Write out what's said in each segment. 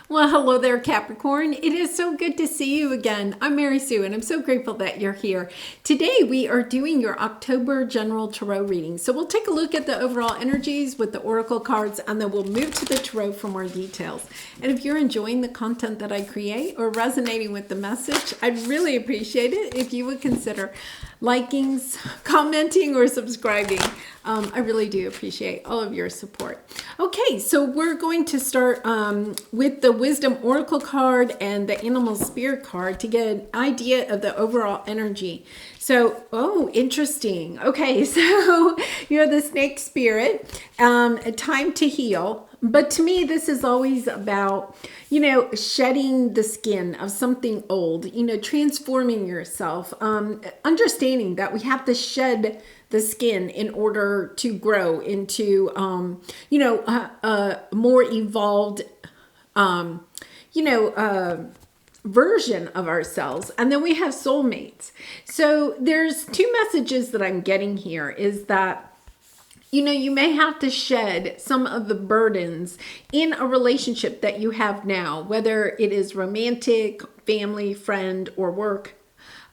Well, hello there, Capricorn. It is so good to see you again. I'm Mary Sue, and I'm so grateful that you're here. Today, we are doing your October General Tarot reading. So we'll take a look at the overall energies with the Oracle cards, and then we'll move to the Tarot for more details. And if you're enjoying the content that I create or resonating with the message, I'd really appreciate it if you would consider liking, commenting, or subscribing. I really do appreciate all of your support. Okay, so we're going to start with the Wisdom Oracle card and the Animal Spirit card to get an idea of the overall energy. So, oh, interesting. Okay, so you're the Snake Spirit, a time to heal. But to me, this is always about, shedding the skin of something old, transforming yourself, understanding that we have to shed the skin in order to grow into, a more evolved, version of ourselves. And then we have soulmates. So there's two messages that I'm getting here is that you may have to shed some of the burdens in a relationship that you have now, whether it is romantic, family, friend, or work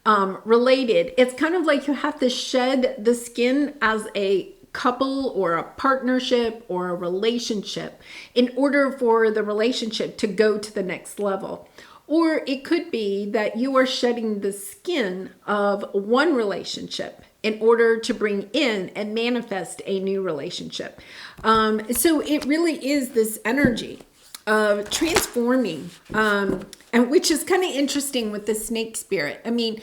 related. It's kind of like you have to shed the skin as a couple or a partnership or a relationship in order for the relationship to go to the next level. Or it could be that you are shedding the skin of one relationship in order to bring in and manifest a new relationship. So it really is this energy of transforming, and which is kind of interesting with the Snake Spirit. I mean,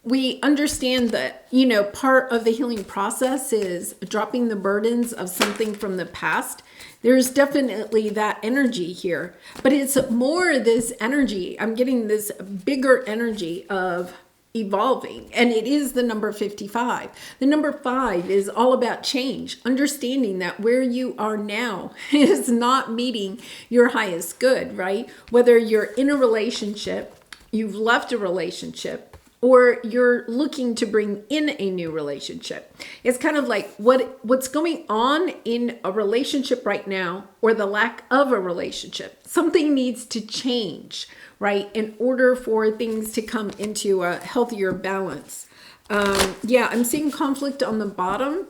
we understand that, part of the healing process is dropping the burdens of something from the past. There's definitely that energy here, but it's more this energy. I'm getting this bigger energy of evolving, and it is the number 55. The number 5 is all about change, understanding that where you are now is not meeting your highest good, right? Whether you're in a relationship, you've left a relationship, or you're looking to bring in a new relationship. It's kind of like what's going on in a relationship right now, or the lack of a relationship. Something needs to change, right, in order for things to come into a healthier balance. I'm seeing conflict on the bottom.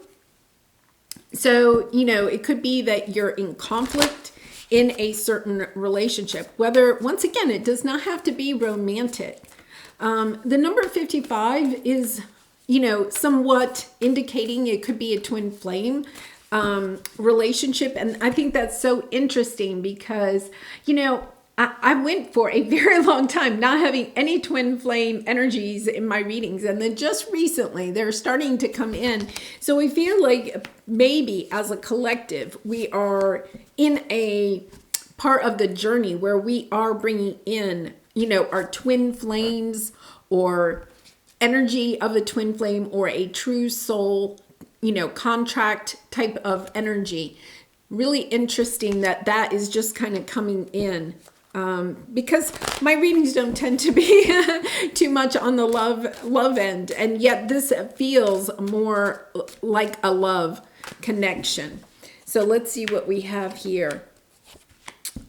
So, it could be that you're in conflict in a certain relationship, whether, once again, it does not have to be romantic. The number 55 is, somewhat indicating it could be a twin flame relationship. And I think that's so interesting because, I went for a very long time not having any twin flame energies in my readings. And then just recently, they're starting to come in. So we feel like maybe as a collective, we are in a part of the journey where we are bringing in our twin flames or energy of a twin flame or a true soul, contract type of energy. Really interesting that is just kind of coming in. Because my readings don't tend to be too much on the love end. And yet this feels more like a love connection. So let's see what we have here.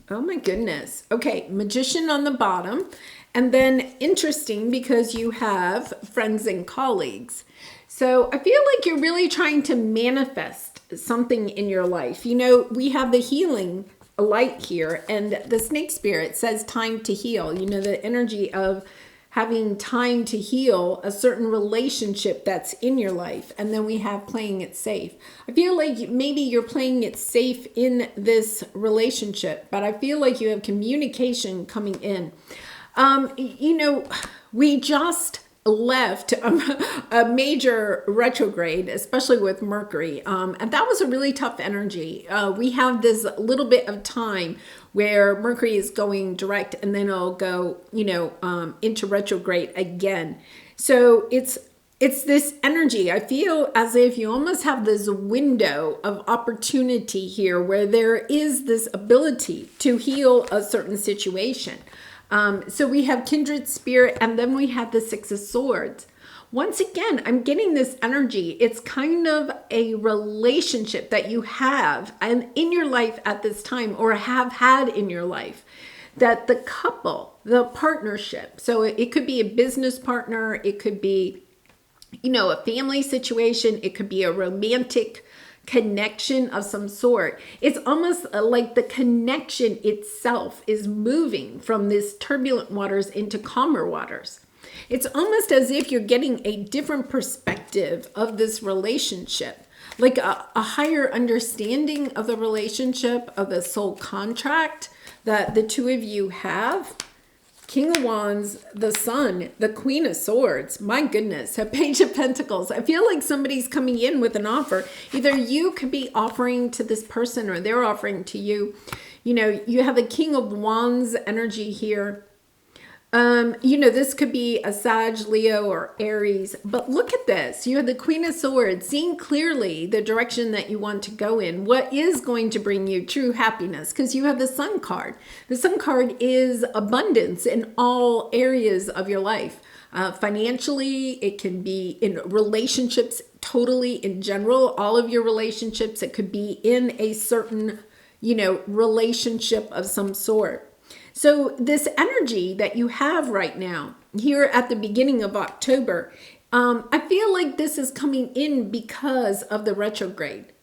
Oh my goodness. Okay, Magician on the bottom. And then interesting because you have friends and colleagues. So I feel like you're really trying to manifest something in your life. We have the healing light here, and the Snake Spirit says time to heal. The energy of having time to heal a certain relationship that's in your life. And then we have playing it safe. I feel like maybe you're playing it safe in this relationship, but I feel like you have communication coming in. We just left a major retrograde, especially with Mercury. And that was a really tough energy. We have this little bit of time where Mercury is going direct and then it'll go, into retrograde again. So it's this energy. I feel as if you almost have this window of opportunity here where there is this ability to heal a certain situation. So we have kindred spirit, and then we have the Six of Swords. Once again, I'm getting this energy. It's kind of a relationship that you have and in your life at this time, or have had in your life, that the couple, the partnership, so it could be a business partner, it could be, a family situation, it could be a romantic connection of some sort. It's almost like the connection itself is moving from this turbulent waters into calmer waters. It's almost as if you're getting a different perspective of this relationship, like a higher understanding of the relationship, of the soul contract that the two of you have. King of Wands, the Sun, the Queen of Swords, my goodness, a Page of Pentacles. I feel like somebody's coming in with an offer. Either you could be offering to this person or they're offering to you. You have the King of Wands energy here. This could be a Sag, Leo, or Aries, but look at this. You have the Queen of Swords, seeing clearly the direction that you want to go in, what is going to bring you true happiness, because you have the Sun card. The Sun card is abundance in all areas of your life. Financially, it can be in relationships, totally in general, all of your relationships. It could be in a certain, relationship of some sort. So this energy that you have right now, here at the beginning of October, I feel like this is coming in because of the retrograde,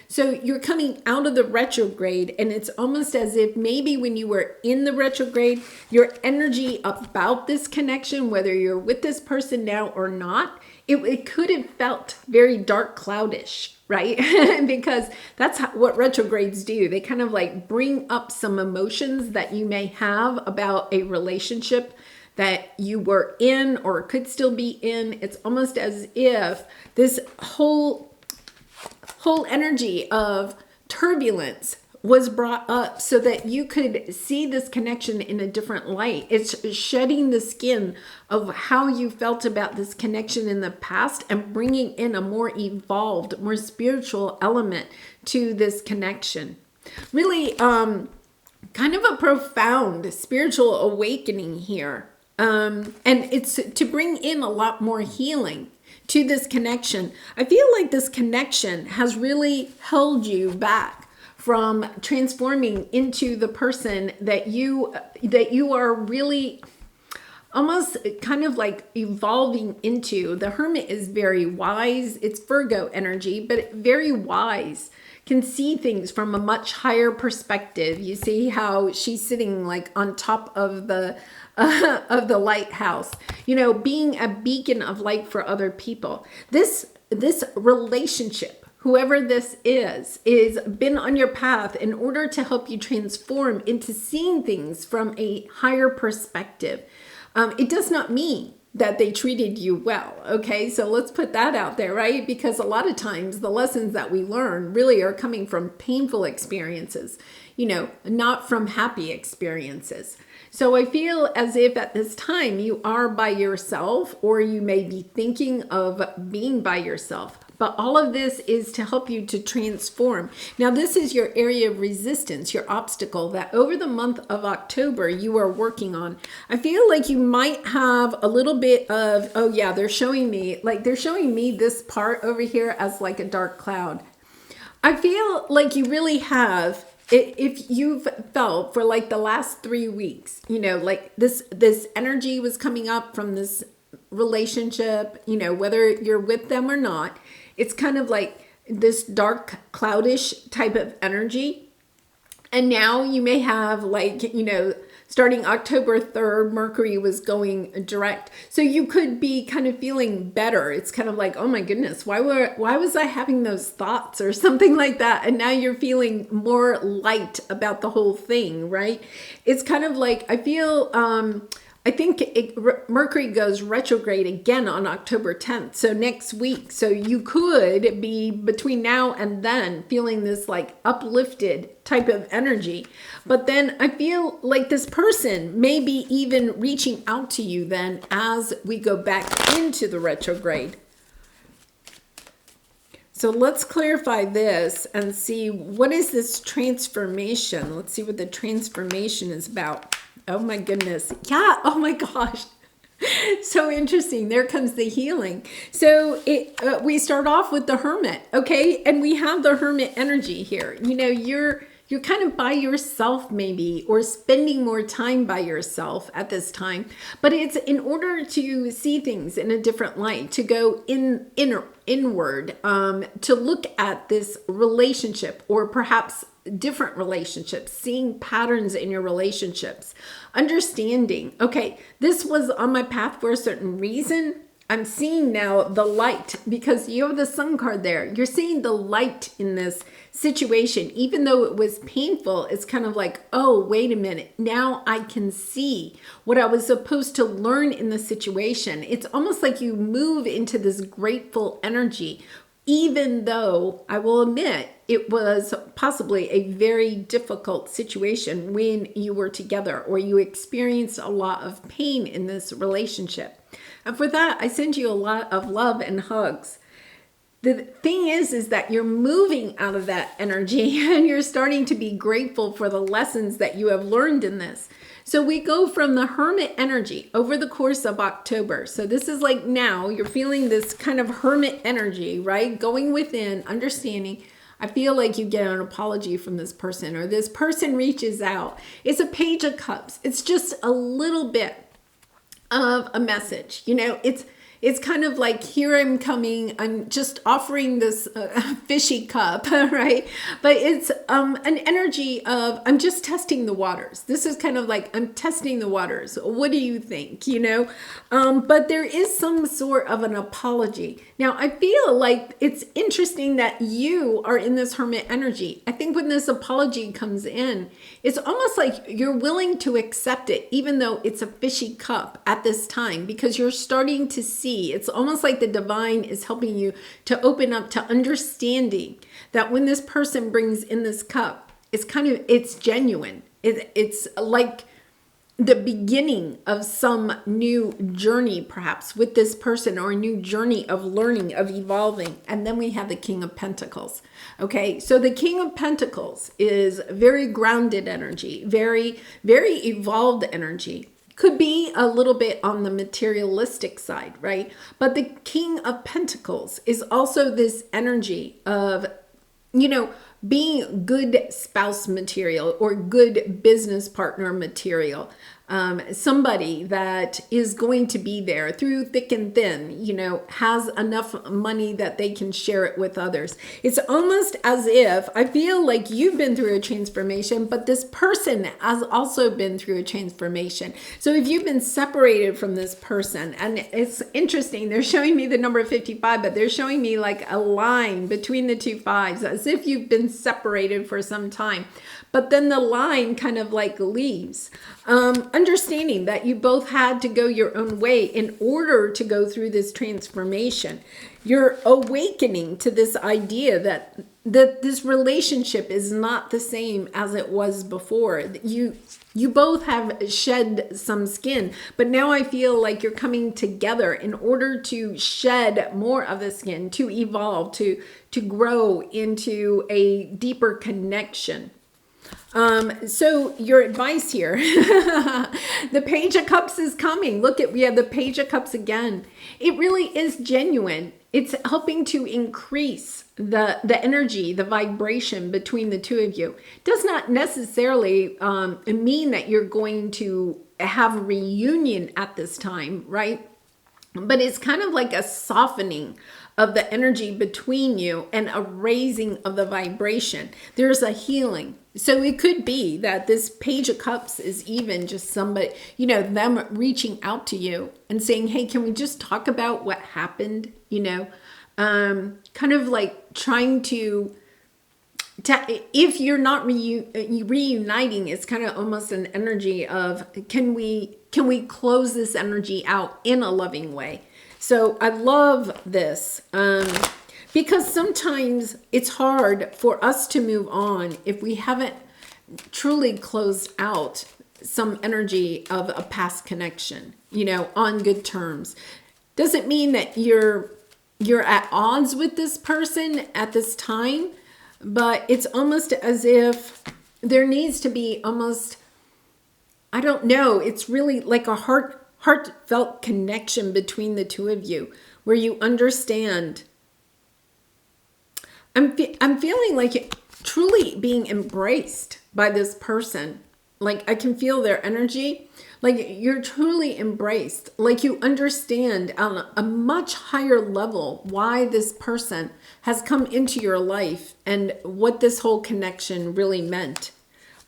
so you're coming out of the retrograde, and it's almost as if maybe when you were in the retrograde, your energy about this connection, whether you're with this person now or not, it could have felt very dark cloudish, right? Because that's what retrogrades do. They kind of like bring up some emotions that you may have about a relationship that you were in or could still be in. It's almost as if this whole energy of turbulence was brought up so that you could see this connection in a different light. It's shedding the skin of how you felt about this connection in the past and bringing in a more evolved, more spiritual element to this connection. Really, kind of a profound spiritual awakening here. And it's to bring in a lot more healing to this connection. I feel like this connection has really held you back from transforming into the person that you are really almost kind of like evolving into. The Hermit is very wise. It's Virgo energy, but very wise. Can see things from a much higher perspective. You see how she's sitting like on top of the lighthouse, being a beacon of light for other people. This relationship, whoever this is been on your path in order to help you transform into seeing things from a higher perspective. It does not mean that they treated you well. Okay, so let's put that out there, right? Because a lot of times the lessons that we learn really are coming from painful experiences, not from happy experiences. So I feel as if at this time you are by yourself, or you may be thinking of being by yourself. But all of this is to help you to transform. Now, this is your area of resistance, your obstacle that over the month of October you are working on. I feel like you might have a little bit of, they're showing me this part over here as like a dark cloud. I feel like you really have, if you've felt for like the last 3 weeks, like this energy was coming up from this relationship, whether you're with them or not. It's kind of like this dark cloudish type of energy. And now you may have starting October 3rd, Mercury was going direct. So you could be kind of feeling better. It's kind of like, oh my goodness, why was I having those thoughts or something like that? And now you're feeling more light about the whole thing, right? It's kind of like, I think Mercury goes retrograde again on October 10th. So next week. So you could be between now and then feeling this like uplifted type of energy. But then I feel like this person may be even reaching out to you then as we go back into the retrograde. So let's clarify this and see what is this transformation. Let's see what the transformation is about. Oh my goodness. Yeah. Oh my gosh. So interesting. There comes the healing. So we start off with the Hermit. Okay. And we have the Hermit energy here. you're kind of by yourself maybe, or spending more time by yourself at this time. But it's in order to see things in a different light, to go inward, to look at this relationship, or perhaps different relationships, seeing patterns in your relationships, understanding, okay, this was on my path for a certain reason. I'm seeing now the light, because you have the Sun card there. You're seeing the light in this situation. Even though it was painful, it's kind of like, oh, wait a minute. Now I can see what I was supposed to learn in the situation. It's almost like you move into this grateful energy, even though I will admit it was possibly a very difficult situation when you were together, or you experienced a lot of pain in this relationship. And for that, I send you a lot of love and hugs. The thing is that you're moving out of that energy, and you're starting to be grateful for the lessons that you have learned in this. So we go from the Hermit energy over the course of October. So this is like now you're feeling this kind of Hermit energy, right? Going within, understanding. I feel like you get an apology from this person, or this person reaches out. It's a Page of Cups. It's just a little bit of a message. You know, it's kind of like, here I'm coming, I'm just offering this fishy cup, right? But it's an energy of, I'm just testing the waters. This is kind of like, I'm testing the waters. What do you think? You know, but there is some sort of an apology. Now, I feel like it's interesting that you are in this Hermit energy. I think when this apology comes in, it's almost like you're willing to accept it, even though it's a fishy cup at this time, because you're starting to see. It's almost like the divine is helping you to open up to understanding that when this person brings in this cup, it's genuine. It's like the beginning of some new journey, perhaps with this person, or a new journey of learning, of evolving. And then we have the King of Pentacles. Okay, so the King of Pentacles is very grounded energy, very, very evolved energy. Could be a little bit on the materialistic side, right? But the King of Pentacles is also this energy of, you know, being good spouse material, or good business partner material. Somebody that is going to be there through thick and thin, you know, has enough money that they can share it with others. It's almost as if, I feel like you've been through a transformation, but this person has also been through a transformation. So if you've been separated from this person, and it's interesting, they're showing me the number 55, but they're showing me like a line between the two fives, as if you've been separated for some time. But then the line kind of like leaves. Understanding that you both had to go your own way in order to go through this transformation. You're awakening to this idea that this relationship is not the same as it was before. You both have shed some skin, but now I feel like you're coming together in order to shed more of the skin, to evolve, to grow into a deeper connection. So your advice here, the Page of Cups is coming. Look at, we have the Page of Cups again. It really is genuine. It's helping to increase the energy, the vibration between the two of you. Does not necessarily mean that you're going to have a reunion at this time, right? But it's kind of like a softening of the energy between you, and a raising of the vibration. There's a healing. So it could be that this Page of Cups is even just somebody, you know, them reaching out to you and saying, hey, can we just talk about what happened? You know, kind of like trying to if you're not reuniting, it's kind of almost an energy of, can we close this energy out in a loving way? So I love this because sometimes it's hard for us to move on if we haven't truly closed out some energy of a past connection, you know, on good terms. Doesn't mean that you're at odds with this person at this time, but it's almost as if there needs to be almost, I don't know, it's really like a heartfelt connection between the two of you, where you understand I'm feeling like truly being embraced by this person. Like I can feel their energy. Like you're truly embraced. Like you understand on a much higher level why this person has come into your life and what this whole connection really meant.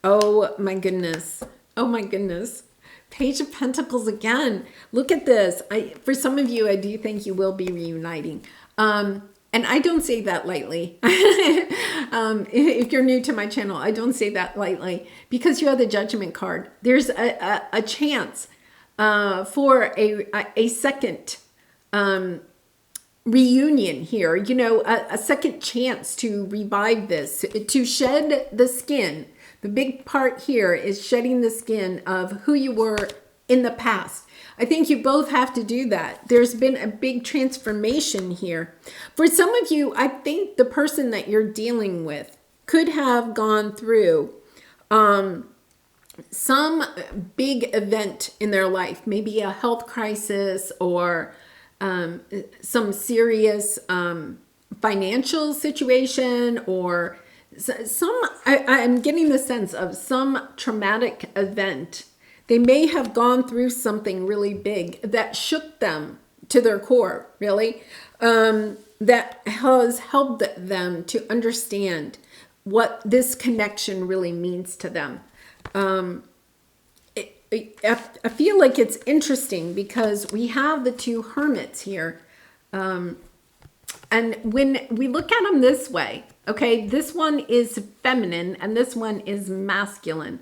Oh my goodness. Oh my goodness. Page of Pentacles again. Look at this. For some of you, I do think you will be reuniting. And I don't say that lightly. If you're new to my channel, I don't say that lightly because you have the Judgment card. There's a chance for a second reunion here, you know, a second chance to revive this, to shed the skin. The big part here is shedding the skin of who you were in the past. I think you both have to do that. There's been a big transformation here. For some of you, I think the person that you're dealing with could have gone through some big event in their life, maybe a health crisis or some serious financial situation, or I'm getting the sense of some traumatic event. They may have gone through something really big that shook them to their core, really, that has helped them to understand what this connection really means to them. I feel like it's interesting because we have the two hermits here. And when we look at them this way, okay, this one is feminine and this one is masculine.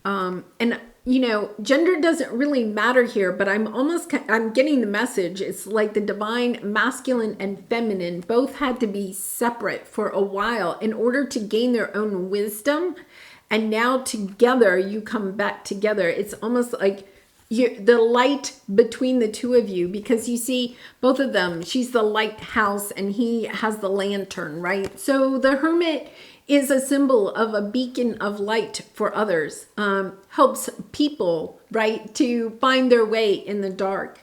And you know, gender doesn't really matter here, but I'm getting the message. It's like the divine masculine and feminine both had to be separate for a while in order to gain their own wisdom. And now together you come back together. It's almost like the light between the two of you, because you see both of them, she's the lighthouse and he has the lantern, right? So the hermit is a symbol of a beacon of light for others, helps people, right, to find their way in the dark.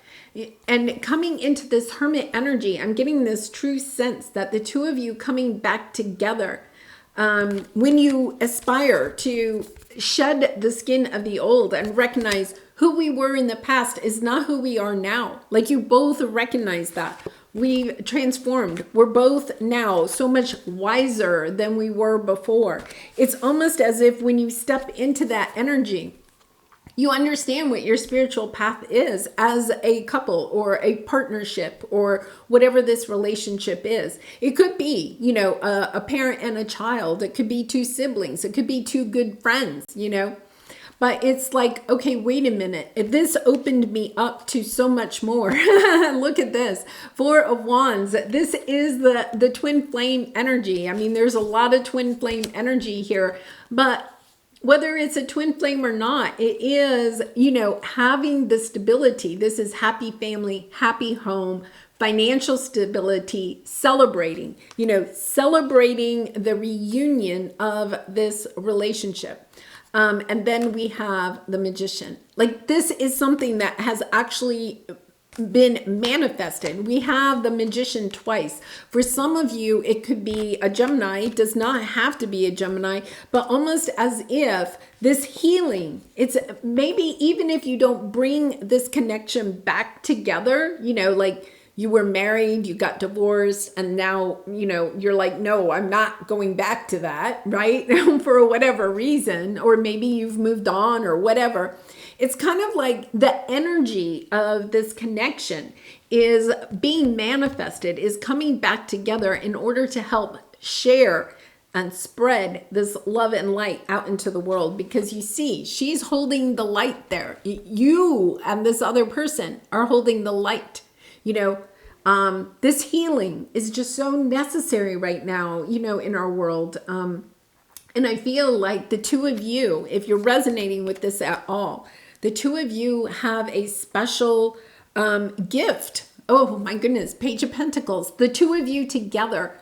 And coming into this hermit energy, I'm getting this true sense that the two of you coming back together, when you aspire to shed the skin of the old and recognize who we were in the past is not who we are now. Like you both recognize that. We've transformed. We're both now so much wiser than we were before. It's almost as if when you step into that energy, you understand what your spiritual path is as a couple or a partnership or whatever this relationship is. It could be, you know, a parent and a child. It could be two siblings. It could be two good friends, you know. But it's like, okay, wait a minute. This opened me up to so much more. Look at this. 4 of Wands. This is the twin flame energy. I mean, there's a lot of twin flame energy here. But whether it's a twin flame or not, it is, you know, having the stability. This is happy family, happy home, financial stability, celebrating, you know, celebrating the reunion of this relationship. And then we have the Magician. Like this is something that has actually been manifested. We have the Magician twice. For some of you, it could be a Gemini. It does not have to be a Gemini, but almost as if this healing, it's maybe even if you don't bring this connection back together, you know, like you were married, you got divorced, and now, you know, you're like, no, I'm not going back to that, right? For whatever reason, or maybe you've moved on or whatever. It's kind of like the energy of this connection is being manifested, is coming back together in order to help share and spread this love and light out into the world. Because you see, she's holding the light there. You and this other person are holding the light. You know, this healing is just so necessary right now, you know, in our world. And I feel like the two of you, if you're resonating with this at all, the two of you have a special gift. Oh my goodness, Page of Pentacles. The two of you together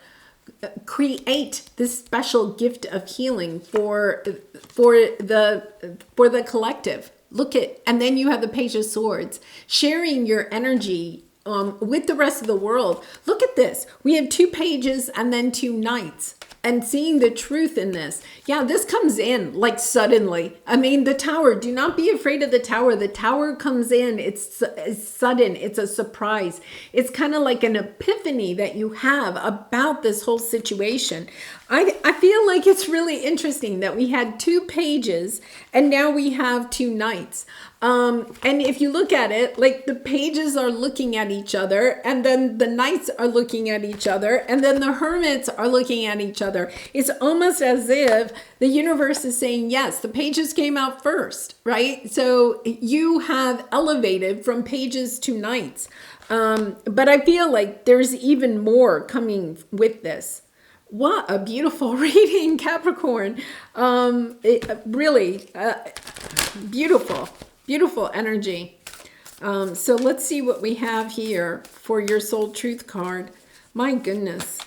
create this special gift of healing for the collective. Look at, and then you have the Page of Swords, sharing your energy with the rest of the world. Look at this. We have 2 pages and then 2 knights. And seeing the truth in this. Yeah, this comes in like suddenly. I mean, the tower, do not be afraid of the tower. The tower comes in. It's sudden. It's a surprise. It's kind of like an epiphany that you have about this whole situation. I feel like it's really interesting that we had 2 pages and now we have 2 knights. And if you look at it, like the pages are looking at each other, and then the knights are looking at each other, and then the hermits are looking at each other. It's almost as if the universe is saying, yes, the pages came out first, right? So you have elevated from pages to knights. But I feel like there's even more coming with this. What a beautiful reading, Capricorn. Really beautiful. Beautiful energy. So let's see what we have here for your soul truth card. My goodness.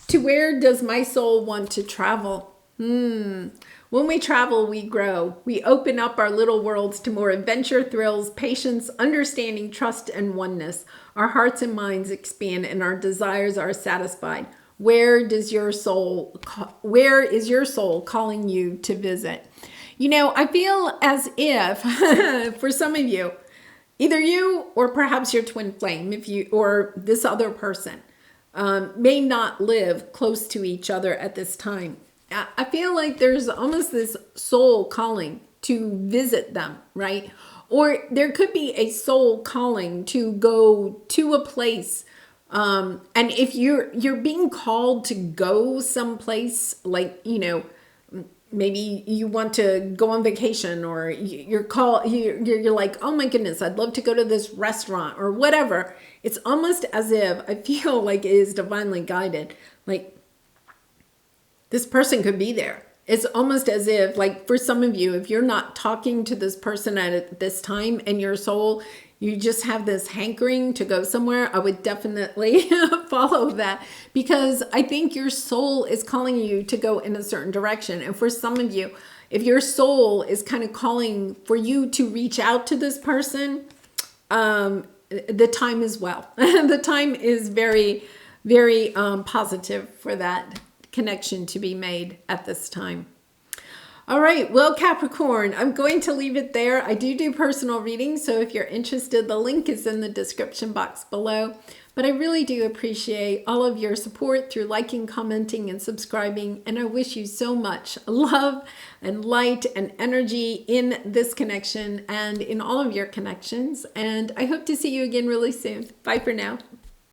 To where does my soul want to travel? When we travel, we grow. We open up our little worlds to more adventure, thrills, patience, understanding, trust, and oneness. Our hearts and minds expand and our desires are satisfied. Where is your soul calling you to visit? You know, I feel as if for some of you, either you or perhaps your twin flame, or this other person, may not live close to each other at this time. I feel like there's almost this soul calling to visit them, right? Or there could be a soul calling to go to a place. And if you're being called to go someplace, like, you know, maybe you want to go on vacation, or you're like, oh my goodness, I'd love to go to this restaurant or whatever. It's almost as if I feel like it is divinely guided. Like this person could be there. It's almost as if, like, for some of you, if you're not talking to this person at this time and your soul, you just have this hankering to go somewhere, I would definitely follow that, because I think your soul is calling you to go in a certain direction. And for some of you, if your soul is kind of calling for you to reach out to this person, the time is well. The time is very, very positive for that connection to be made at this time. All right, well, Capricorn, I'm going to leave it there. I do personal readings, so if you're interested, the link is in the description box below. But I really do appreciate all of your support through liking, commenting, and subscribing. And I wish you so much love and light and energy in this connection and in all of your connections. And I hope to see you again really soon. Bye for now.